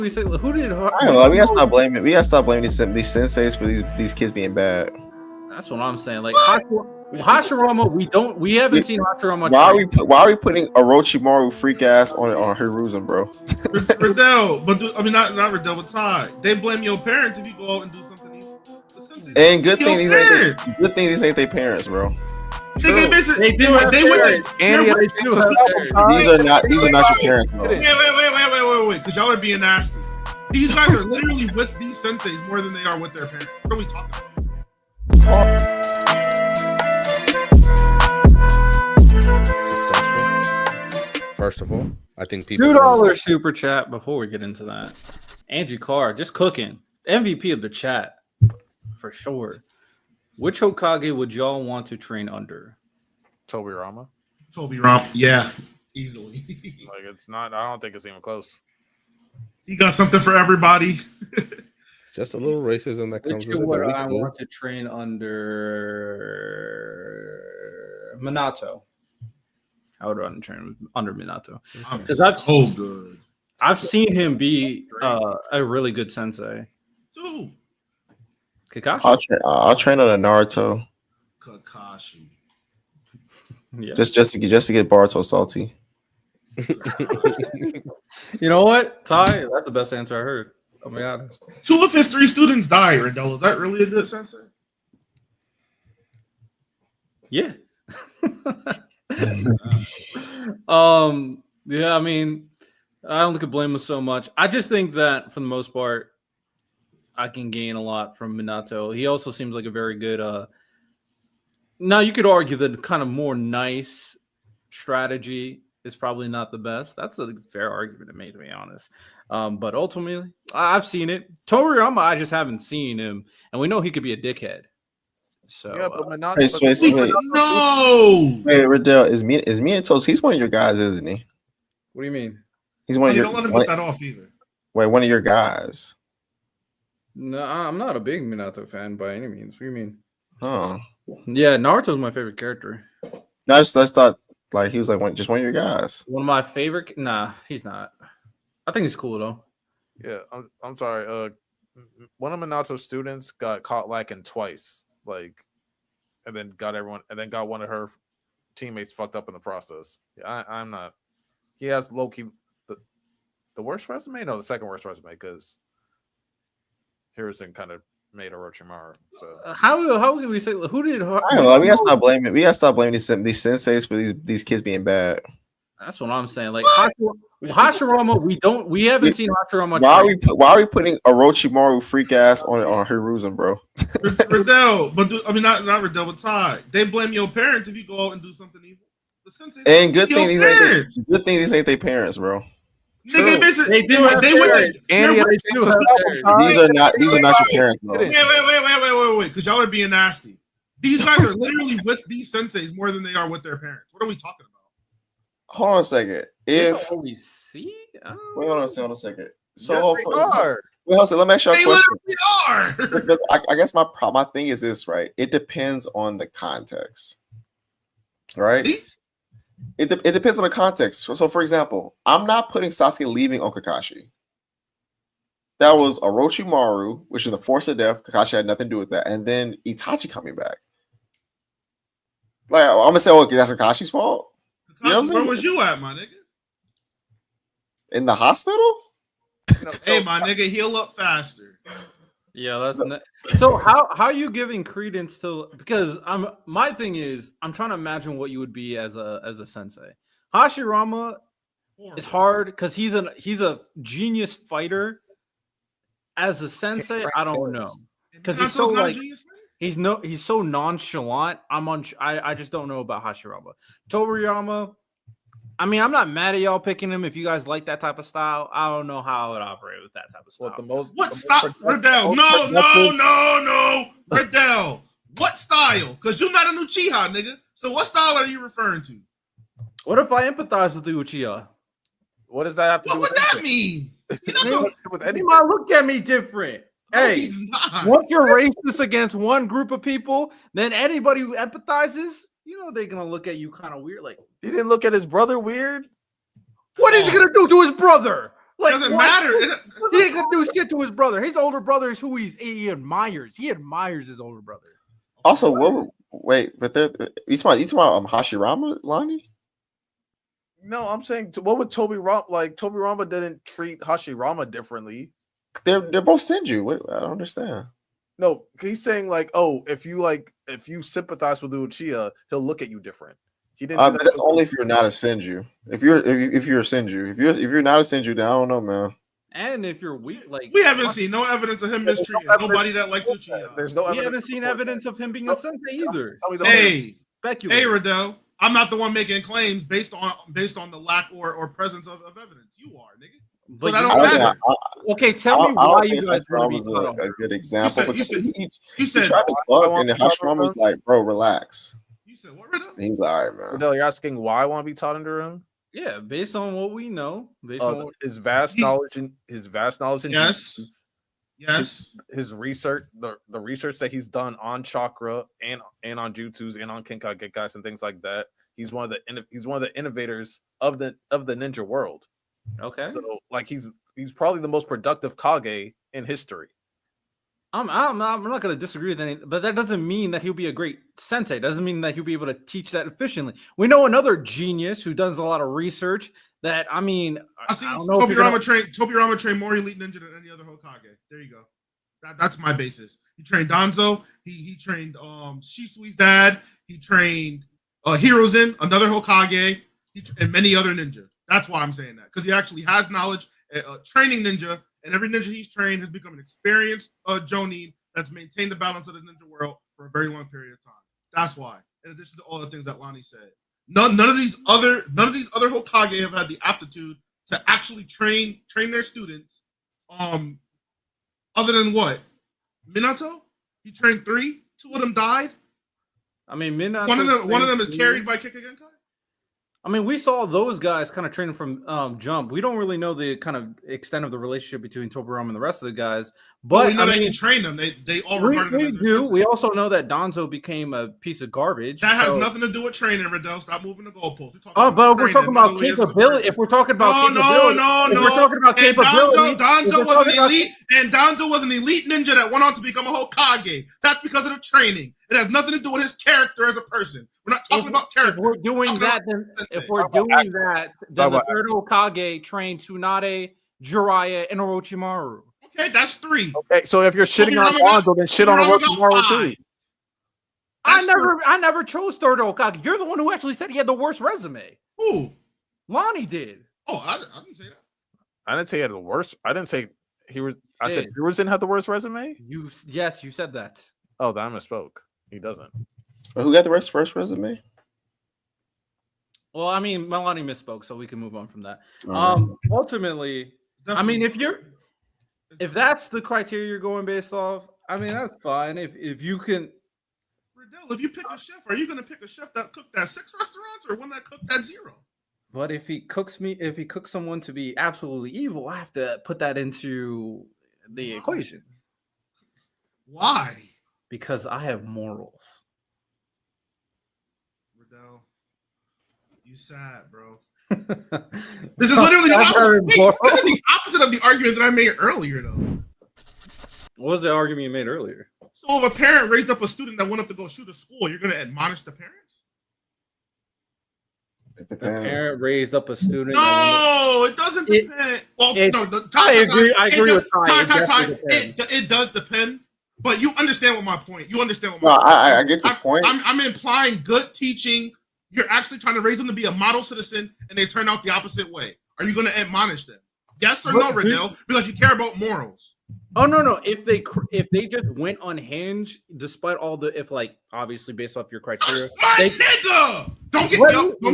we say? Who did? I don't know. We gotta stop blaming. We gotta stop blaming these senseis for these kids being bad. That's what I'm saying. Like Hashirama, we haven't seen Hashirama. Why are we putting Orochimaru freak ass on Hiruzen, bro? Riddell, but I mean not Riddell, but Ty. They blame your parents if you go out and do something evil. And good thing these ain't their parents, bro. They went. These are not your parents, bro. Wait, because y'all are being nasty. These guys are literally with these senseis more than they are with their parents. What are we talking about? Successful. First of all, I think people $2 super chat before we get into that. Angie Carr just cooking. MVP of the chat for sure. Which Hokage would y'all want to train under? Tobirama. Yeah, easily. Like it's not. I don't think it's even close. He got something for everybody. Just a little racism that comes Which with it. would I want to train under Minato? I would want to train under Minato because that's so good. I've seen him be a really good sensei. Dude. Kakashi. I'll train on a Naruto. Kakashi. Yeah. Just to get Boruto salty. You know what, Ty? That's the best answer I heard. Oh my god. 2 of his 3 students die, Riddell. Is that really a good sensei? Yeah. Yeah, I mean, I don't think I blame him so much. I just think that for the most part, I can gain a lot from Minato. He also seems like a very good now you could argue that kind of more nice strategy is probably not the best. That's a fair argument to make, to be honest. But ultimately, I've seen it. Toriyama, I just haven't seen him, and we know he could be a dickhead. So yeah, but Minato. No. Wait, Riddell, is Minato? He's one of your guys, isn't he? What do you mean? He's one of your. Don't let him put that off either. Wait, one of your guys. No, I'm not a big Minato fan by any means. What do you mean? Oh, yeah, Naruto's my favorite character. No, I just thought like he was like one of your guys. One of my favorite. Nah, he's not. I think he's cool though. Yeah, I'm sorry. One of Minato's students got caught lacking twice, like, and then got one of her teammates fucked up in the process. Yeah, I'm not. He has low-key the worst resume. No, the second worst resume because Hiruzen kind of made Orochimaru. So how can we say who did? I don't know. We gotta stop blaming. We gotta stop blaming these senseis for these kids being bad. That's what I'm saying. Like Hashirama, we haven't seen Hashirama. Why are we putting Orochimaru freak ass on Hiruzen, bro? Riddell, but I mean not Riddell, but Ty. They blame your parents if you go out and do something evil. And good thing these ain't their parents, bro. Nigga, they These are not your parents, bro. Wait, because y'all are being nasty. These guys are literally with these senseis more than they are with their parents. What are we talking about? Hold on a second. If we see, wait, hold on a second. So let me ask you a question. They literally are. I guess my thing is this, right? It depends on the context, right? It depends on the context. So, for example, I'm not putting Sasuke leaving on Kakashi. That was Orochimaru, which is the force of death. Kakashi had nothing to do with that, and then Itachi coming back. Like I'm gonna say, okay, that's Kakashi's fault. Where was you at, my nigga? In the hospital? Hey, my nigga, heal up faster. Yeah, that's so. How are you giving credence to? Because my thing is, I'm trying to imagine what you would be as a sensei. Hashirama is hard because he's a genius fighter. As a sensei, I don't know because he's so like he's so nonchalant. I just don't know about Hashirama. Toriyama. I mean, I'm not mad at y'all picking him if you guys like that type of style. I don't know how I would operate with that type of style. What style? Riddell, no. Riddell, what style? Because you're not an Uchiha, nigga. So what style are you referring to? What if I empathize with the Uchiha? What does that have to do with that mean? You might look at me different. Hey, once you're racist against one group of people, then anybody who empathizes, you know they're gonna look at you kind of weird. Like he didn't look at his brother weird. What is he gonna do to his brother? Like, doesn't what? matter. He ain't gonna do shit to his brother. His older brother is who he admires. He admires his older brother. Also, wait, but you talking about Hashirama, Lonnie? No, I'm saying what would Toby Rama like? Toby Rama didn't treat Hashirama differently. They're both Senju. What, I don't understand. No, he's saying like, oh, if you sympathize with Uchiha, he'll look at you different. He didn't. Do But that's only if you're not a Senju. If you're a Senju, if you're not a Senju, then I don't know, man. And if you're weak, like we haven't seen no evidence of him mistreating nobody that liked Uchiha. There's no. We haven't seen evidence of him being a sensei either. Hey, Speculate. Riddell, I'm not the one making claims based on the lack or presence of evidence. You are, nigga. But that don't matter. Okay, tell me why you guys want to be a good example. You he said tried to bug, and Hashirama was like, "Bro, relax." You said what, Riddell? And he's like, "All right, man." Riddell, you're asking why I want to be taught under him? Yeah, based on what we know, based on his vast knowledge and yes, his research, the research that he's done on chakra and on jutsus and on Kinkai Gekkais and things like that. He's one of the innovators of the ninja world. Okay, so like he's probably the most productive Kage in history. I'm not going to disagree with anything, but that doesn't mean that he'll be a great sensei. Doesn't mean that he'll be able to teach that efficiently. We know another genius who does a lot of research. That I mean, I see. don't know Toby Rama trained more elite ninja than any other Hokage. There you go. That's my basis. He trained Danzo. He trained Shisui's dad. He trained Hiruzen, another Hokage, and many other ninja. That's why I'm saying that, because he actually has knowledge training ninja. And every ninja he's trained has become an experienced Jonin that's maintained the balance of the ninja world for a very long period of time. That's why. In addition to all the things that Lonnie said, none of these other Hokage have had the aptitude to actually train their students. Other than what? Minato? He trained 3. 2 of them died. I mean, Minato. One of them is carried by Kikagenkai. I mean, we saw those guys kind of training from Jump. We don't really know the kind of extent of the relationship between Tobirama and the rest of the guys. But we know that he trained them. They all regarded we do. We also know that Donzo became a piece of garbage. That has nothing to do with training, Riddell. Stop moving the goalposts. But if we're talking about capability, if we're talking about capability, we're talking about capability. Donzo was an elite, and Donzo was an elite ninja that went on to become a Hokage. That's because of the training. It has nothing to do with his character as a person. We're not talking about character. If we're doing that, then the third Hokage trained Tsunade, Jiraiya, and Orochimaru. Okay, that's 3. Okay, so if you're shitting on Donzo, then shit on Orochimaru too. I never chose third Hokage. You're the one who actually said he had the worst resume. Who? Lonnie did. Oh, I didn't say that. I didn't say he had the worst. I didn't say he was. I said Hiruzen had the worst resume. Yes, you said that. Oh, then I misspoke. He doesn't. Who got the first resume? Well, I mean, Melanie misspoke, so we can move on from that. Ultimately, I mean, if that's the criteria you're going based off, I mean, that's fine. If you can, Riddell, if you pick a chef, are you going to pick a chef that cooked at 6 restaurants or one that cooked at 0? But if he cooks someone to be absolutely evil, I have to put that into the equation. Why? Because I have morals. Riddell, you sad, bro. This is literally this is the opposite of the argument that I made earlier, though. What was the argument you made earlier? So if a parent raised up a student that went up to go shoot a school, you're going to admonish the parents? The parent raised up a student. No, it doesn't depend. I agree with Ty. It does depend. But you understand what my point. I get your point. I'm implying good teaching. You're actually trying to raise them to be a model citizen, and they turn out the opposite way. Are you going to admonish them? Yes or no, Riddell? Because you care about morals. Oh no! If they just went unhinged, despite all obviously based off your criteria, nigga, don't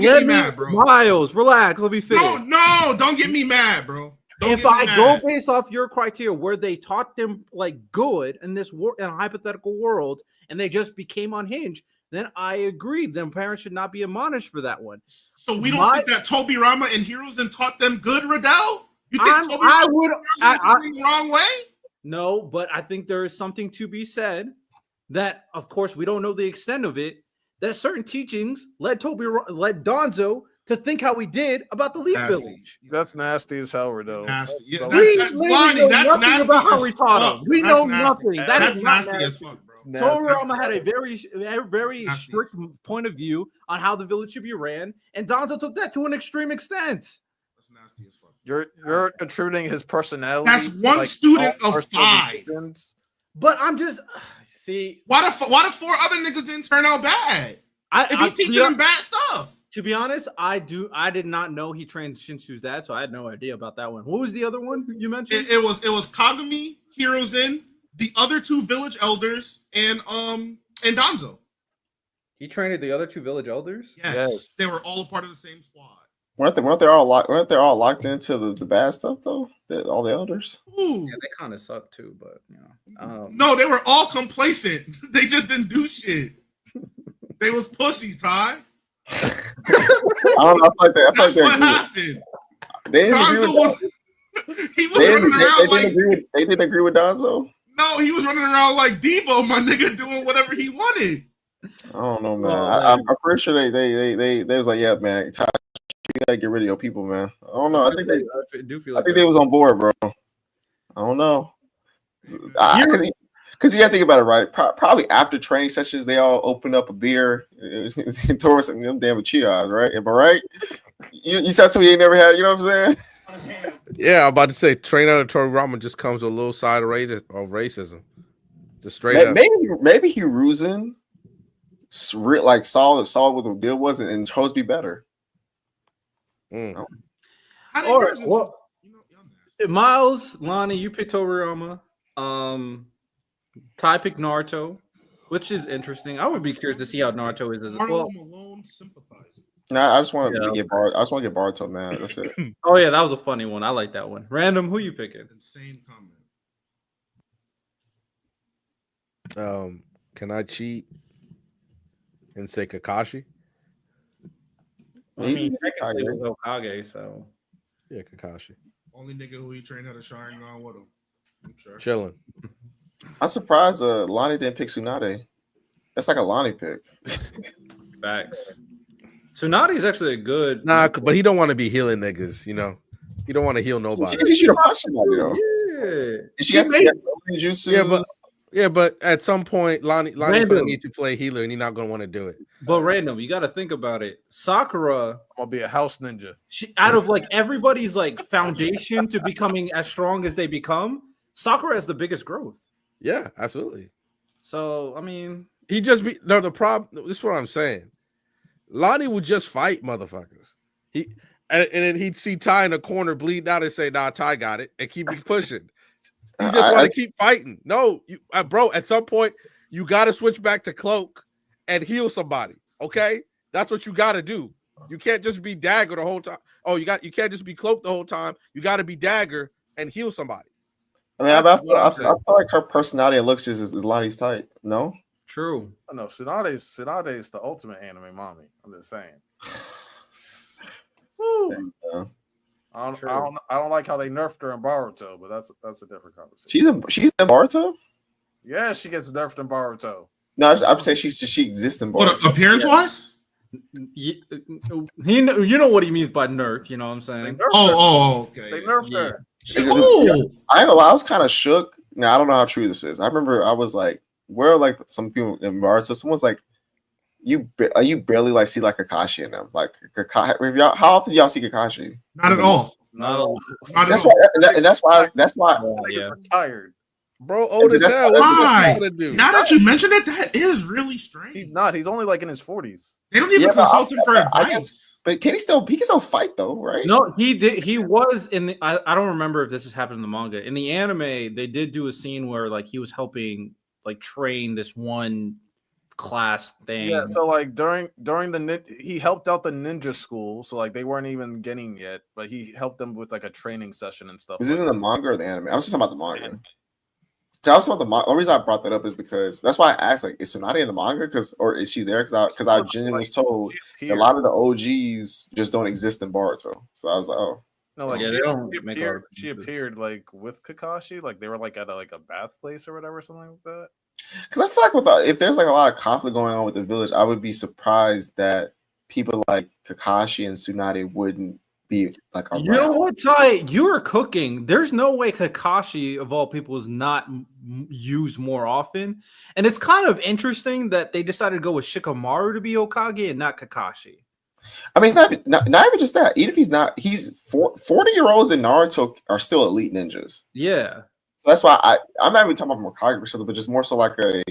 get me mad, bro. Miles, relax. Let me finish. No, don't get me mad, bro. If I go based off your criteria, where they taught them good in this in a hypothetical world, and they just became unhinged, then I agree. Then parents should not be admonished for that one. So we don't think that Toby Rama and Hiruzen taught them good, Riddell? You think Toby Rama the wrong way? No, but I think there is something to be said that, of course, we don't know the extent of it. That certain teachings led Donzo to think how we did about the Leaf Nasty. Village. That's nasty as hell, though. Nasty. Yeah, So- We That's literally Lonnie, know that's nothing nasty about how as we taught fuck. him. We That's know nasty. nothing. That That's is not nasty as fuck, bro. Toriyama had a very nasty strict as fuck. point of view on how the village should be ran, and Danzo took that to an extreme extent. That's nasty as fuck. You're attributing his personality. That's one like, student all of personal 5. decisions. But I'm just see. Why the 4 other niggas didn't turn out bad? If he's teaching them bad stuff. To be honest, I did not know he trained Shinsu's dad, so I had no idea about that one. What was the other one you mentioned? It was Kagami, Hirozen, the other 2 village elders, and Danzo. He trained the other 2 village elders. Yes. They were all a part of the same squad. Weren't they all locked into the bad stuff though? All the elders. Ooh. Yeah, they kind of suck too, but you know. No, they were all complacent. They just didn't do shit. They was pussies, Ty. I don't know. I feel That's like what happened. they didn't agree Danzo with was. He was running around like. they didn't agree with Danzo. No, he was running around like Debo, my nigga, doing whatever he wanted. I don't know, man. Oh, I'm pretty sure they was like, yeah, man, Ty, you gotta get rid of your people, man. I don't know. I think they was on board, bro. I don't know. Because you gotta think about it, right? Probably after training sessions, they all open up a beer and towards them damn Chias, right? Am I right? You said something you ain't never had, you know what I'm saying? Yeah, I'm about to say train out of Toriyama just comes with a little side of racism. Just straight up. Maybe Hiruzen like saw what the deal was and chose to be better. Miles, Lonnie, you picked Toriyama. Ty picked Naruto, which is interesting. I would be curious to see how Naruto is as well. Malone sympathizer. Nah, I just want to get Baruto, man. That's it. Oh yeah, that was a funny one. I like that one. Random, who you picking? Insane comment. Can I cheat and say Kakashi? I mean, technically with Hokage, so yeah, Kakashi. Only nigga who he trained had a Sharingan with him. I'm sure. Chilling. I'm surprised Lonnie didn't pick Tsunade. That's like a Lonnie pick. Facts. Tsunade is actually a good. Nah, but he don't want to be healing niggas, you know. He don't want to heal nobody. She can teach you to punch somebody though. Yeah. She got jutsu. Yeah, but at some point, Lonnie's gonna need to play healer, and he's not gonna want to do it. But random, you got to think about it. Sakura, I'll be a house ninja. She out of like everybody's like foundation to becoming as strong as they become, Sakura has the biggest growth. Yeah, absolutely. So I mean, the problem. This is what I'm saying. Lonnie would just fight motherfuckers. And then he'd see Ty in the corner bleeding out and say, "Nah, Ty got it," and keep pushing. You just want to keep fighting. No, bro. At some point, you got to switch back to cloak and heal somebody. Okay, that's what you got to do. You can't just be dagger the whole time. Oh, you can't just be cloak the whole time. You got to be dagger and heal somebody. I mean, I feel like her personality and looks is Lonnie's type. No, true. Oh, no, Tsunade is the ultimate anime mommy. I'm just saying. Woo. I don't like how they nerfed her in Boruto, but that's a different conversation. She's in Boruto. Yeah, she gets nerfed in Boruto. No, I'm saying she exists in Boruto. What, appearance wise? You know what he means by nerf. You know what I'm saying? Okay. They nerfed her. I ain't gonna lie, I was kind of shook. Now I don't know how true this is. I remember I was like, where are like some people in Boruto? Someone's like, you barely like see like Kakashi in them. Like Kakashi, how often do y'all see Kakashi? Not at all. Not all. That's why. Yeah. Tired. Bro, old as hell. Why? Now that you mention it, that is really strange. He's not. He's only like in his 40s. They don't even consult him for advice. But he can still fight though, right? No, he did. He was in the. I don't remember if this has happened in the manga. In the anime, they did do a scene where like he was helping like train this one class thing. Yeah, so like during he helped out the ninja school, so like they weren't even getting yet, but he helped them with like a training session and stuff. Was this in the manga or the anime? I was just talking about the manga. I was talking about the manga. The only reason I brought that up is because that's why I asked, like, is Tsunade in the manga? Or is she there? Because I genuinely was told a lot of the OGs just don't exist in Boruto. So I was like, oh. No, like yeah, she appeared like with Kakashi, like they were like at a bath place or whatever, something like that. Because I feel like if there's like a lot of conflict going on with the village, I would be surprised that people like Kakashi and Tsunade wouldn't be like around. You know what, Ty? You are cooking. There's no way Kakashi, of all people, is not used more often. And it's kind of interesting that they decided to go with Shikamaru to be Hokage and not Kakashi. I mean, it's not even just that. Even if he's not, 40-year-olds in Naruto are still elite ninjas. Yeah. So that's why I'm not even talking about from a Hokage perspective, but just more so like a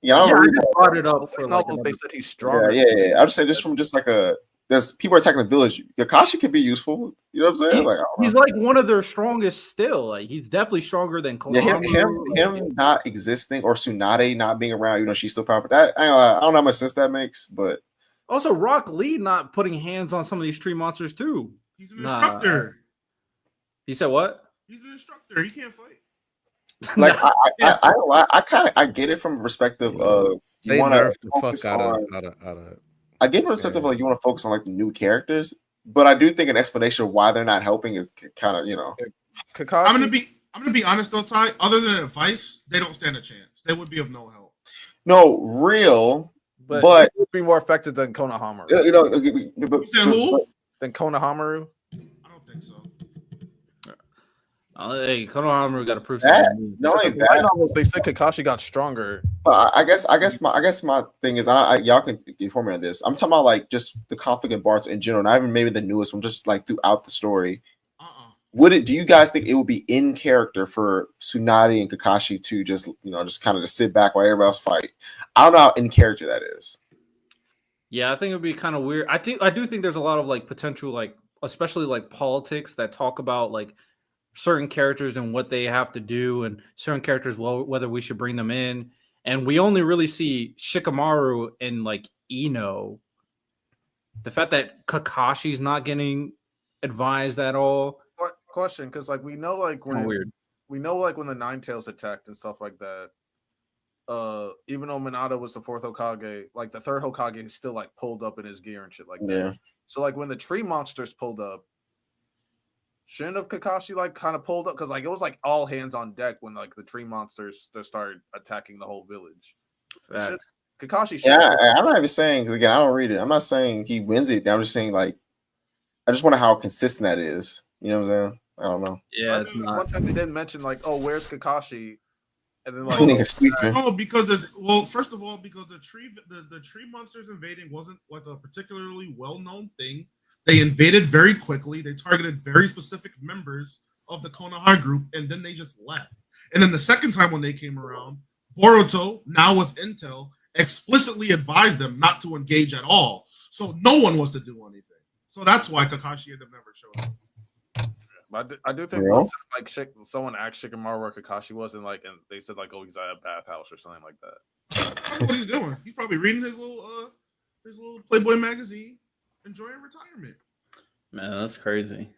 I just brought it up for like they said he's stronger. Yeah. I just say just from just like there's people attacking the village. Kakashi could be useful. You know what I'm saying? He's like one of their strongest still. Like he's definitely stronger than Konohamaru. Him not existing or Tsunade not being around, she's still powerful. That I don't know how much sense that makes, but also Rock Lee not putting hands on some of these tree monsters too. He's an instructor. He said what? He's an instructor. He can't fight. Like I get it from a perspective of you want to focus on. I get it from a perspective of like you want to focus on like the new characters, but I do think an explanation of why they're not helping is kind of Kakashi. I'm gonna be honest though, Ty. Other than advice, they don't stand a chance. They would be of no help. No, real, but it would be more effective than Konohamaru. Who? Than Konohamaru? I don't think so. Hey, Konohamaru got to prove that. Something. Not only that, they said Kakashi got stronger. But I guess my thing is, y'all can inform me on this. I'm talking about like just the conflict in Boruto in general, not even maybe the newest one, just like throughout the story. Do you guys think it would be in character for Tsunade and Kakashi to just kind of just sit back while everybody else fight? I don't know how in character that is. Yeah, I think it would be kind of weird. I do think there's a lot of like potential, like especially like politics that talk about like certain characters and what they have to do, and certain characters, whether we should bring them in. And we only really see Shikamaru and like Ino. The fact that Kakashi's not getting advised at all. Question, because like we know like when the Nine Tails attacked and stuff like that. Even though Minato was the fourth Hokage, like the third Hokage is still like pulled up in his gear and shit like that. Yeah. So like when the tree monsters pulled up, shouldn't have Kakashi like kind of pulled up, because like it was like all hands on deck when like the tree monsters started attacking the whole village. Kakashi. I'm not even saying, because again, I don't read it. I'm not saying he wins it. I'm just saying like I just wonder how consistent that is. You know what I'm saying? I don't know. Yeah, it's not. One time they didn't mention like, oh, where's Kakashi? And then like, first of all, because the tree monsters invading wasn't like a particularly well-known thing. They invaded very quickly. They targeted very specific members of the Konoha group, and then they just left. And then the second time when they came around, Boruto, now with intel, explicitly advised them not to engage at all. So no one was to do anything. So that's why Kakashi ended up never showing up. I do think once, like someone asked Shikamaru where Kakashi was, and they said like, oh, he's at a bathhouse or something like that. I don't know what he's doing. He's probably reading his little Playboy magazine, enjoying retirement. Man, that's crazy.